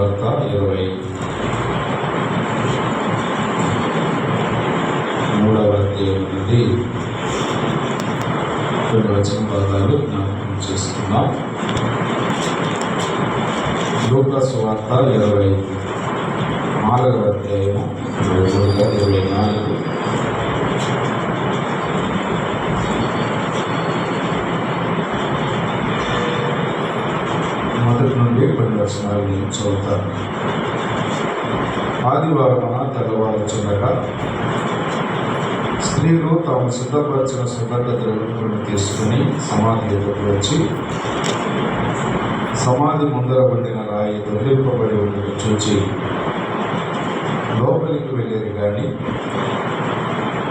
సువార్త 23వ అధ్యాయం నుండి కొన్ని వచన భాగాలు జ్ఞాపకం చేస్తున్నాం. లూకా సువార్త 24వ అధ్యాయము 23-24. మొదటి నుండి కొన్ని వచనాలు నేను చదువుతాను. ఆదివారమున తెల్లవారుచుండగా స్త్రీలు తాము సిద్ధపరిచిన సుగంధ ద్రవ్యములను తీసుకుని సమాధి ఎదురుకు వచ్చి సమాధి ముందర ఉండిన రాయి దొరికింపబడి ఉండటం చూచి లోపలికి వెళ్ళేది కానీ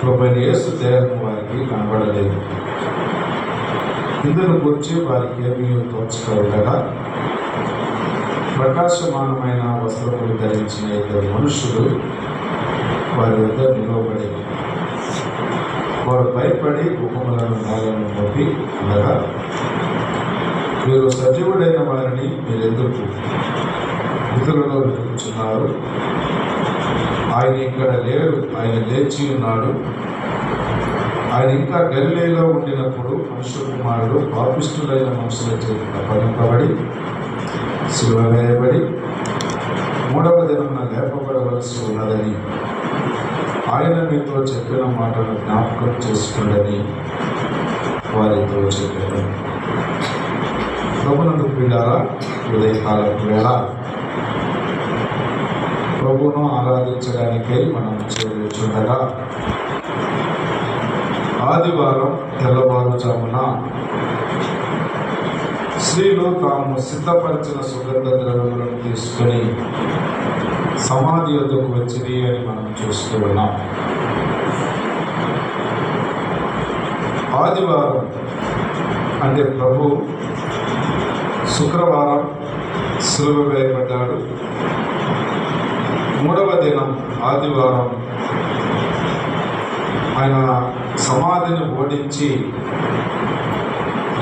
ప్రభువైన యేసు దేహం వారికి కనబడలేదు. ఇందును గురించి వారికి ఏమీ తోచక ఉండగా ప్రకాశమానమైన వస్త్రములు ధరించిన ఇద్దరు మనుషులు వారి వద్ద నిలవబడి వారు భయపడి ముఖములను నేలను మోపి ఉండగా, మీరు సజీవుడైన వారిని మీరెందుకు మృతులలో వెతుకుచున్నారు? ఆయన ఇక్కడ లేడు, ఆయన లేచి ఉన్నాడు. ఆయన ఇంకా గలిలయలో ఉండినప్పుడు మనుష్య కుమారుడు పాపిష్ఠులైన మనుషుల చేత అప్పగింపబడి శిలువ వేయబడి 3వ దినమున లేపబడవలసి ఉన్నదని ఆయన మీతో చెప్పిన మాటను జ్ఞాపకం చేసుకోండి వారితో చెప్పారు. ప్రభునందు ప్రియులారా, ఉదయకాలపు వేళ ప్రభువును ఆరాధించడానికై మనం చేరుచుండగా ఆదివారం తెల్లవారుజామున స్త్రీలు తాము సిద్ధపరిచిన సుగంధ ద్రవ్యములను తీసుకొని సమాధి వద్దకు వచ్చింది అని మనం చూస్తూ ఉన్నాం. ఆదివారం అంటే ప్రభు శుక్రవారం సిలువ వేయబడ్డాడు. 3వ దినం ఆదివారం ఆయన సమాధిని ఓడించి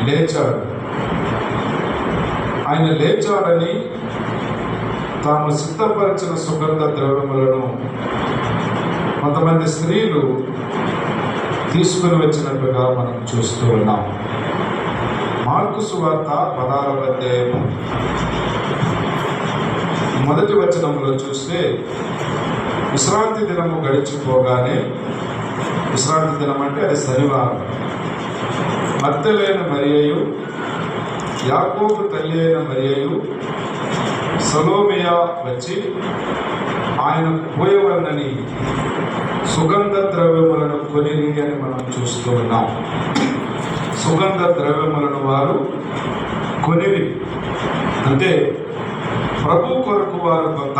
లేచాడు. ఆయన లేచాడని తాము సిద్ధపరిచిన సుగంధ ద్రవ్యములను కొంతమంది స్త్రీలు తీసుకుని వచ్చినట్టుగా మనం చూస్తూ ఉన్నాం. మార్కు సువార్త 16వ అధ్యాయము 1వ వచనంలో చూస్తే, విశ్రాంతి దినము గడిచిపోగానే, విశ్రాంతి దినం అంటే అది శనివారం, మగ్దలేన మరియయు యాకోబు తల్లి అయిన మరియయు సలోమియా వచ్చి ఆయన పోయవన్నని సుగంధ ద్రవ్యములను కొనిరి అని మనం చూస్తూ ఉన్నాం. సుగంధ ద్రవ్యములను వారు కొనిరి అంటే ప్రభు కొరకు వారు కొంత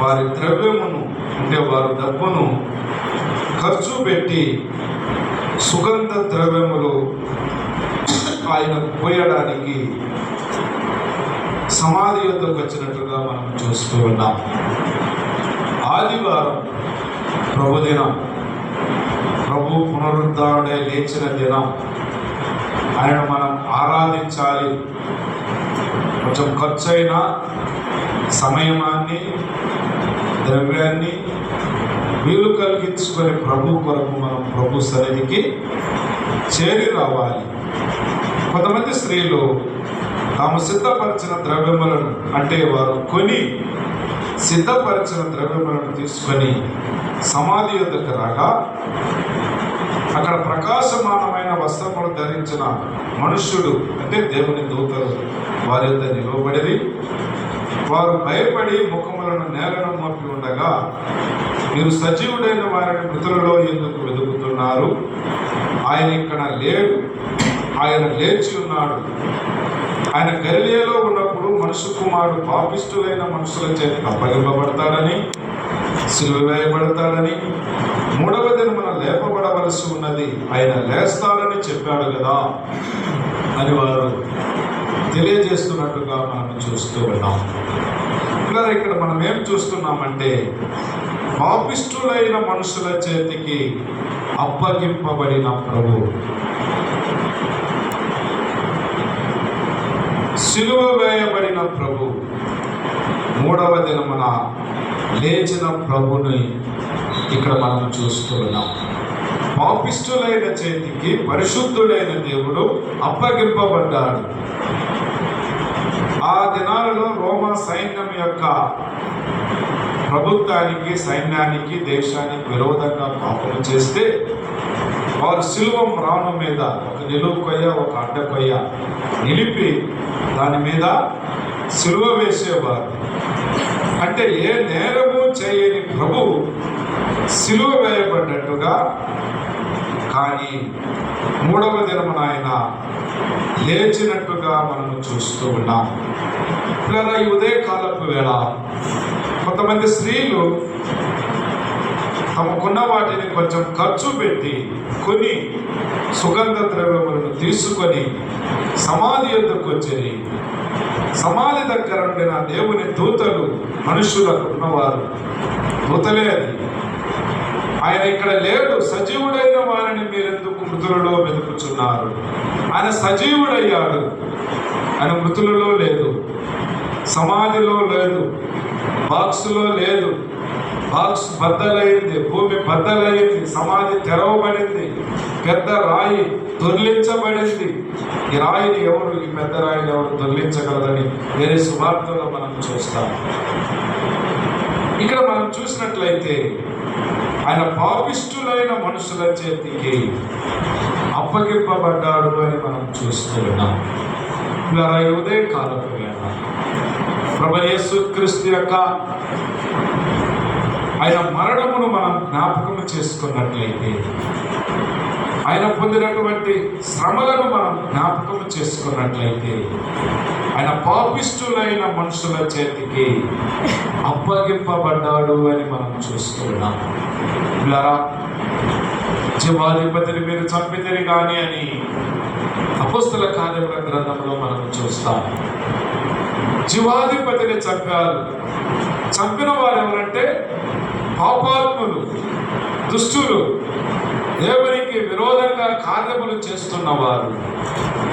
వారి ద్రవ్యమును అంటే వారు డబ్బును ఖర్చు పెట్టి సుగంధ ద్రవ్యములు ఆయన పోయడానికి సమాధి వద్దకు వచ్చినట్లుగా మనం చూస్తూ ఉన్నాం. ఆదివారం ప్రభుదినం, ప్రభు పునరుద్ధారుడై లేచిన దినం. ఆయన మనం ఆరాధించాలి. కొంచెం ఖర్చైన సమయాన్ని ద్రవ్యాన్ని వీలు కలిగించుకొని ప్రభు కొరకు మనం ప్రభు సన్నిధికి చేరి రావాలి. కొంతమంది స్త్రీలు తాము సిద్ధపరిచిన ద్రవ్యములను అంటే వారు కొని సిద్ధపరిచిన ద్రవ్యములను తీసుకొని సమాధి వద్దకు రాగా, అక్కడ ప్రకాశమానమైన వస్త్రములు ధరించిన మనుష్యుడు అంటే దేవుని దూతలు వారి వద్ద నిలవబడి వారు భయపడి ముఖములను నేలను మోపి ఉండగా, మీరు సజీవుడైన వారిని మృతులలో ఎందుకు వెతుకుతున్నారు? ఆయన ఇక్కడ లేడు, ఆయన లేచి ఉన్నాడు. ఆయన గలిలయలో ఉన్నప్పుడు మనుష్య కుమారుడు పాపిష్ఠులైన మనుషుల చేత అప్పగింపబడతాడని, సిలువ వేయబడతాడని, 3వ దినమున లేపబడవలసి ఉన్నది, ఆయన లేస్తాడని చెప్పాడు కదా అని వారు తెలియజేస్తున్నట్టుగా మనం చూస్తూ ఉన్నాం. ఇక్కడ మనం ఏం చూస్తున్నామంటే, పాపిష్ఠులైన మనుషుల చేతికి అప్పగింపబడిన ప్రభు, సిలువ వేయబడిన ప్రభు, మూడవ దినమున లేచిన ప్రభుని ఇక్కడ మనం చూస్తూ ఉన్నాం. పాపిష్టులైన చేతికి పరిశుద్ధుడైన దేవుడు అప్పగింపబడ్డాడు. ఆ దినాలలో రోమా సైన్యం యొక్క ప్రభుత్వానికి, సైన్యానికి, దేశానికి విరోధంగా పాపం చేస్తే వారు సిలువ మ్రాను మీద ఒక నిలువు కొయ్య, ఒక అడ్డ కొయ్య నిలిపి దాని మీద సిలువ వేసేవారు. అంటే ఏ నేరము చేయని ప్రభు సిలువ వేయబడ్డట్టుగా. కానీ మూడవ దినమున ఆయన లేచినట్టుగా మనము చూస్తూ ఉన్నాం. ఇలా ఈ ఉదయకాలపు వేళ కొంతమంది స్త్రీలు తమకున్న వాటిని కొంచెం ఖర్చు పెట్టి కొన్ని సుగంధ ద్రవ్యములను తీసుకొని సమాధి యొద్దకు వచ్చి, సమాధి దగ్గర ఉండిన దేవుని దూతలు, మనుషులకు ఉన్నవారు దూతలే అది, ఆయన ఇక్కడ లేడు, సజీవుడైన వారిని మీరెందుకు మృతులలో వెతుకుచున్నారు? ఆయన సజీవుడయ్యాడు, ఆయన మృతులలో లేదు, సమాధిలో లేదు, బాక్సులో లేదు. బాక్స్ బద్దలైంది, భూమి బద్దలైంది, సమాధి తెరవబడింది, పెద్ద రాయి దొర్లించబడింది. ఈ రాయిని ఎవరు, ఈ పెద్ద రాయిని ఎవరు దొర్లించగలరని వేరే సువార్తలో మనం చూస్తాం. ఇక్కడ మనం చూసినట్లయితే ఆయన పాపిష్టులైన మనుషుల చేతికి అప్పగింపబడ్డాడు అని మనం చూస్తున్నాం. ఇలా ఉదయ కాలపు వేళ ప్రభు యేసుక్రీస్తు యొక్క ఆయన మరణమును మనం జ్ఞాపకం చేసుకున్నట్లయితే, ఆయన పొందినటువంటి శ్రమలను మనం జ్ఞాపకం చేసుకున్నట్లయితే, ఆయన పాపిష్టులైన మనుషుల చేతికి అప్పగింపబడ్డాడు అని మనం చూస్తున్నాం. ఇలా జీవాధిపతిని మీరు చంపితిరి కానీ అని అపోస్తల కార్యముల గ్రంథంలో మనం చూస్తాం. జీవాధిపతిని చంపారు. చంపిన వారు ఎవరంటే పాపాత్ములు, దుష్టులు, దేవునికి విరోధంగా కార్యములు చేస్తున్నవారు.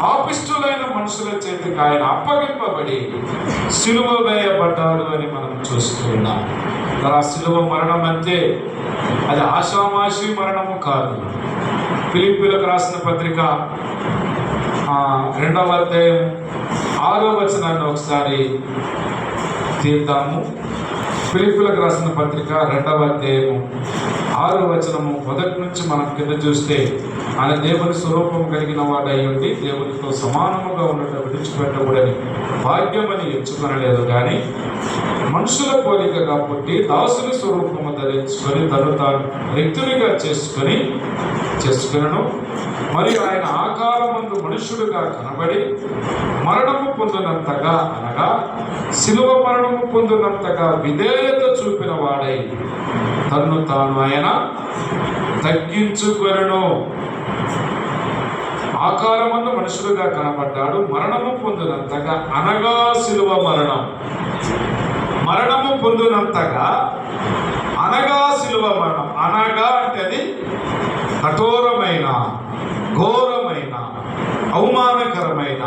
పాపిష్టులైన మనుషుల చేతికి ఆయన అప్పగింపబడి సిలువ వేయబడ్డాడు అని మనం చూస్తున్నాం. ఆ సిలువ మరణం అంటే అది ఆషామాషి మరణము కాదు. ఫిలిప్పీలకు రాసిన పత్రిక 2వ అధ్యాయం 6వ వచనాన్ని ఒకసారి తీద్దాము. ఫిలిప్పీలకు రాసిన పత్రిక 2వ అధ్యాయము 6వ వచనము మొదటి నుంచి మనం కింద చూస్తే, ఆయన దేవుని స్వరూపం కలిగిన వాడై ఉండి దేవునితో సమానముగా ఉండటం విడిచిపెట్టకూడని భాగ్యమని ఎంచుకొనలేదు, కానీ మనుషుల పోలికగా పుట్టి దాసుని స్వరూపము ధరించుకొని తను తాను రిక్తునిగా చేసుకునను. మరియు ఆయన ఆకారమందు మనుష్యుడుగా కనబడి మరణము పొందినంతగా, అనగా శిలువ మరణము పొందినంతగా విధేయత చూపిన వాడై తన్ను తాను ఆయన తగ్గించుకొనెను. ఆకారమందు మనుషుడుగా కనబడ్డాడు, మరణము పొందినంతగా, అనగా శిలువ మరణము పొందినంతగా, అనగా శిలువ మరణం. అనగా అంటే అది కఠోరమైన, ఘోరమైన, అవమానకరమైన,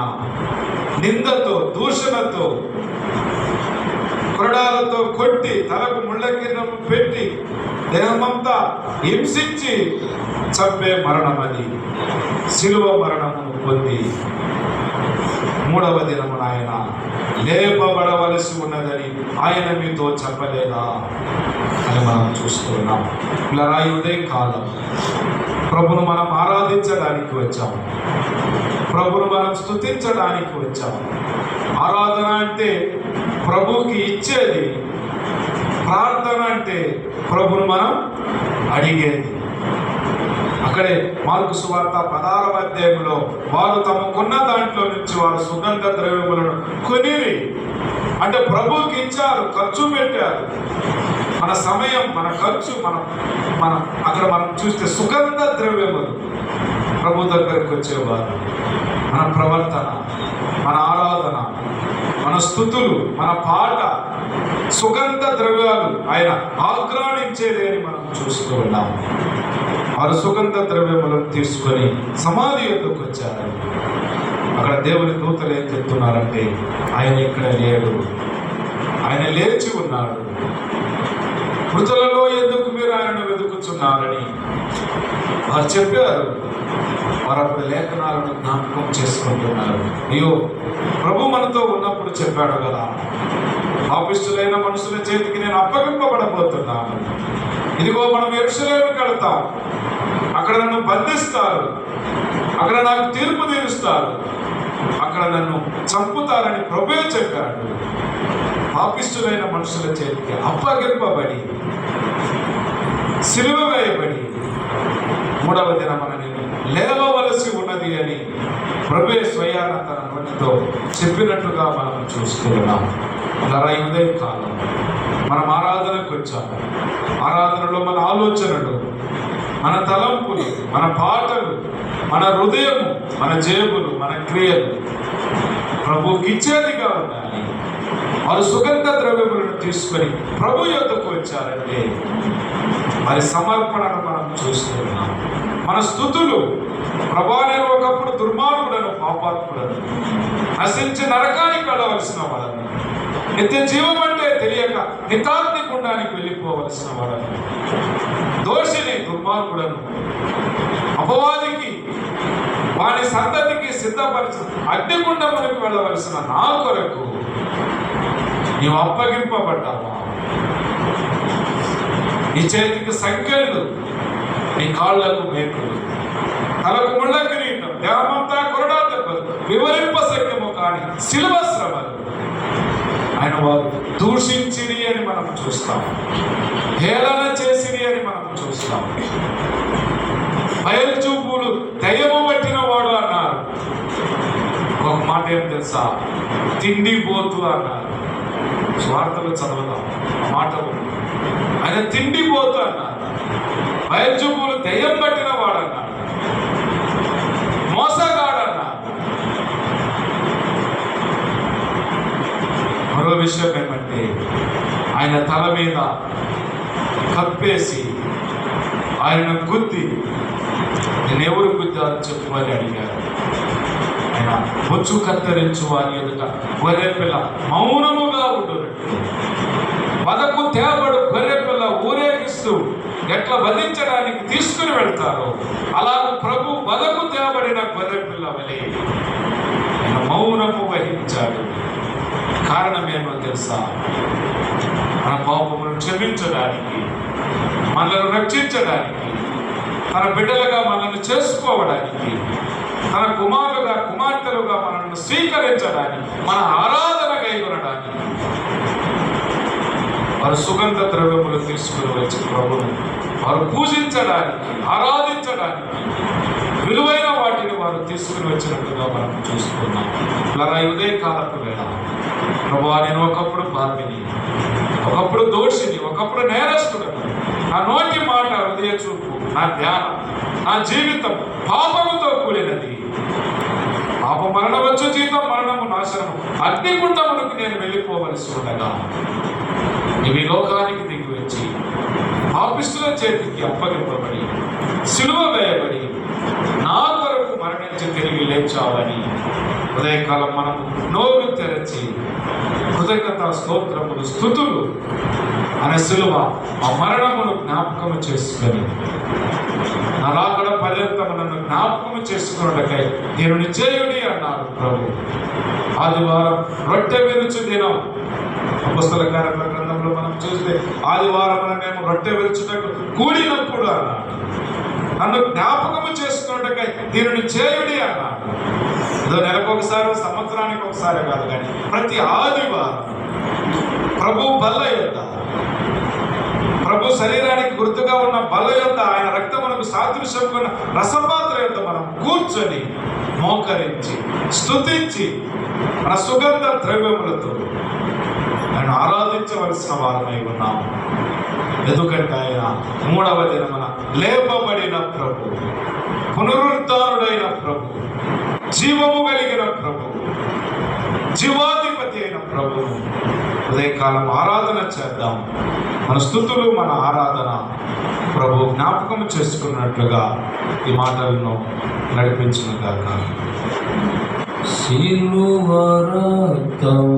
నిందతో, దూషణతో, కొరడాలతో కొట్టి, తలకు ముళ్ళ కిరణం పెట్టి, దేహమంతా హింసించి చంపే మరణం అది. శిలువ మరణమును పొంది 3వ దినమున ఆయన లేపబడవలసి ఉన్నదని ఆయన మీతో చెప్పలేదా అని మనం చూస్తున్నాం. ఇలా ఉదయం కాలం ప్రభును మనం ఆరాధించడానికి వచ్చాము, ప్రభును మనం స్తుతించడానికి వచ్చాము. ఆరాధన అంటే ప్రభుకి ఇచ్చేది, ప్రార్థన అంటే ప్రభును మనం అడిగేది. అక్కడే మార్కు సువార్త 16వ అధ్యాయంలో వారు తమకున్న దాంట్లో నుంచి వారు సుగంధ ద్రవ్యములను కొనివి, అంటే ప్రభువుకి ఇచ్చారు, ఖర్చు పెట్టారు. మన సమయం, మన ఖర్చు, మనం అక్కడ మనం చూస్తే సుగంధ ద్రవ్యములు ప్రభు దగ్గరికి వచ్చేవారు. మన ప్రవర్తన, మన ఆరాధన, మన స్తుతులు, మన పాట సుగంధ ద్రవ్యాలు ఆయన ఆగ్రాణించేది అని మనం చూస్తూ ఉన్నాం. వారు సుగంధ ద్రవ్యములను తీసుకొని సమాధి యొద్దకు వచ్చారు. అక్కడ దేవుని దూతలు ఏం చెప్తున్నారంటే, ఆయన ఇక్కడ లేడు, ఆయన లేచి ఉన్నాడు. మృతులలో ఎందుకు మీరు ఆయనను వెతుకుతున్నారని వారు చెప్పారు. వారు అప్పుడు లేఖనాలను జ్ఞాపకం చేసుకుంటున్నారు. అయ్యో, ప్రభు మనతో ఉన్నప్పుడు చెప్పాడు కదా, పాపిష్టులైన మనుషుల చేతికి నేను అప్పగింపబడబోతున్నాను. ఇదిగో మనం యెరూషలేముకి వెళ్తాం, అక్కడ నన్ను బంధిస్తారు, అక్కడ నాకు తీర్పు తీరుస్తారు, అక్కడ నన్ను చంపుతారని ప్రభువే చెప్పాడు. పాపిష్టులైన మనుషుల చేతికి అప్పగింపబడి సిలువ వేయబడి మూడవ దినమున నేను లేవవలసి ఉన్నది అని ప్రభువే స్వయాన తన నోటితో చెప్పినట్టుగా మనం చూస్తున్నాం. అలా ఉదయ కాలం మనం ఆరాధనకు వచ్చాము. ఆరాధనలో మన ఆలోచనలు, మన తలంపులు, మన పాటలు, మన హృదయము, మన జేబులు, మన క్రియలు ప్రభువుకి ఇచ్చేదిగా ఉండాలి. వారు సుగంధ ద్రవ్యములను తీసుకొని ప్రభు యొద్దకు వచ్చారంటే మరి సమర్పణను మనం చూస్తున్నాం. మన స్తుతులు, ప్రభా నేను ఒకప్పుడు దుర్మార్గుడను, పాపాత్ముడను, నశించి నరకానికి వెళ్ళవలసిన వాళ్ళను, నిత్య జీవం అంటే తెలియక నితాగ్ని గుండానికి వెళ్ళిపోవలసిన వాళ్ళను, దోషిని, దుర్మార్గుడను, అపవాదికి వాని సంతతికి సిద్ధపరిచి అగ్నిగుండములకు వెళ్ళవలసిన నా కొరకు నీవు అప్పగింపబడ్డావా? నీ చేతికి సంఖ్యలు, నీ కాళ్లకు మేకులు, తలకు ముళ్ళ కిరీటం, దేహమంతా కొరడా దెబ్బలు, వివరింపశక్యము కాని శిలువ శ్రమలు. ఆయన వారు దూషించిరి అని మనం చూస్తాం, హేళన చేసిరి అని మనం చూస్తాం. బయలుచూపులు దయ్యము పట్టిన వాడు అన్నారు. ఒక మాట ఏం తెలుసా? తిండిపోతు అన్నారు. స్వార్థలు చదవదాం ఆ మాట. ఆయన తిండిపోతు అన్నారు. బయలుచూపులు దయ్యం పట్టిన వాడు అన్నారు. మోసగాడు అన్నారు. మరో విషయం ఏమంటే, ఆయన తల మీద కప్పేసి ఆయన గుద్ది, నేను ఎవరు గుద్దారని చెప్పమని అడిగారు. ఆయన బొచ్చు కత్తిరించు వారి ఎదుట గొర్రె పిల్ల మౌనముగా ఉండునట్లు, వదకు తేబడు గొర్రె పిల్ల ఊరేగిస్తూ ఎట్లా వధించడానికి తీసుకుని వెళ్తారో అలా ప్రభు వదకు తేబడిన గొర్రె పిల్ల వలె ఆయన మౌనము వహించాడు. కారణమేమో తెలుసా? మన పాపములను క్షమించడానికి, మనల్ని రక్షించడానికి, తన బిడ్డలుగా మనల్ని చేసుకోవడానికి, తన కుమారులుగా కుమార్తెలుగా మనల్ని స్వీకరించడానికి, మన ఆరాధన కైకొనడానికి వారు సుగంధ ద్రవ్యములు తీసుకుని వచ్చి ప్రభువును వారు పూజించడానికి, ఆరాధించడానికి విలువైన వాటిని వారు తీసుకుని వచ్చినట్టుగా మనం చూస్తున్నాం. ఇలా ఉదయ కాలపు వేళ ప్రభువా, నేను ఒకప్పుడు పాపిని, ఒకప్పుడు దోషిని, ఒకప్పుడు నేరస్తుడను. నా నోటి మాట, హృదయ చూపు, నా ధ్యానం, నా జీవితం పాపముతో కూడినది. పాప మరణవచ్చు, జీవితం మరణము, నాశనము, అగ్నిగుండములకు నేను వెళ్ళిపోవలసి ఉండగా ఇవి లోకానికి దిగి వచ్చి పాపిష్టుల చేతికి అప్పగింపబడి సిలువ వేయబడి నా కొరకు మరణించి తిరిగి లేచావని ఉదయకాలం మనం నోరు తెరచి కృతజ్ఞత స్తోత్రములు, స్తుతులు అనే సిలువ ఆ మరణమును జ్ఞాపకము చేసుకొని నా రాకడ పర్యంతము నన్ను జ్ఞాపకము చేసుకున్నకై దీనిని చేయుడి అన్నారు ప్రభు. ఆదివారం రొట్టె విరుచు దినం. అపొస్తల కార్యముల గ్రంథంలో మనం చూస్తే ఆదివారం మేము రొట్టె విరుచుటకు కూడినప్పుడు అన్నాడు. నన్ను జ్ఞాపకము చేసుకున్నకై దీనిని చేయుడి అన్నాడు. ఏదో నెలకు ఒకసారి, సంవత్సరానికి ఒకసారి కాదు, కానీ ప్రతి ఆదివారం ప్రభు బల్ల యొద్ద, ప్రభు శరీరానికి గుర్తుగా ఉన్న బల్ల యొద్ద, ఆయన రక్తమునకు సాదృశ్యం ఉన్న రసపాత్ర యొద్ద మనం కూర్చొని మోకరించి స్తుతించి మన సుగంధ ద్రవ్యములతో ఆయన ఆరాధించవలసిన వారమై ఉన్నాము. ఎందుకంటే ఆయన మూడవ దినమున లేపబడిన ప్రభు, పునరుద్ధానుడైన ప్రభు, జీవము కలిగిన ప్రభు, జీవాధిపతి అయిన ప్రభు. ఉదయకాలం ఆరాధన చేద్దాం. మన స్తుతులు, మన ఆరాధన ప్రభు జ్ఞాపకం చేసుకున్నట్లుగా ఈ మాటలను నడిపించిన గాక. సిలువ రక్తము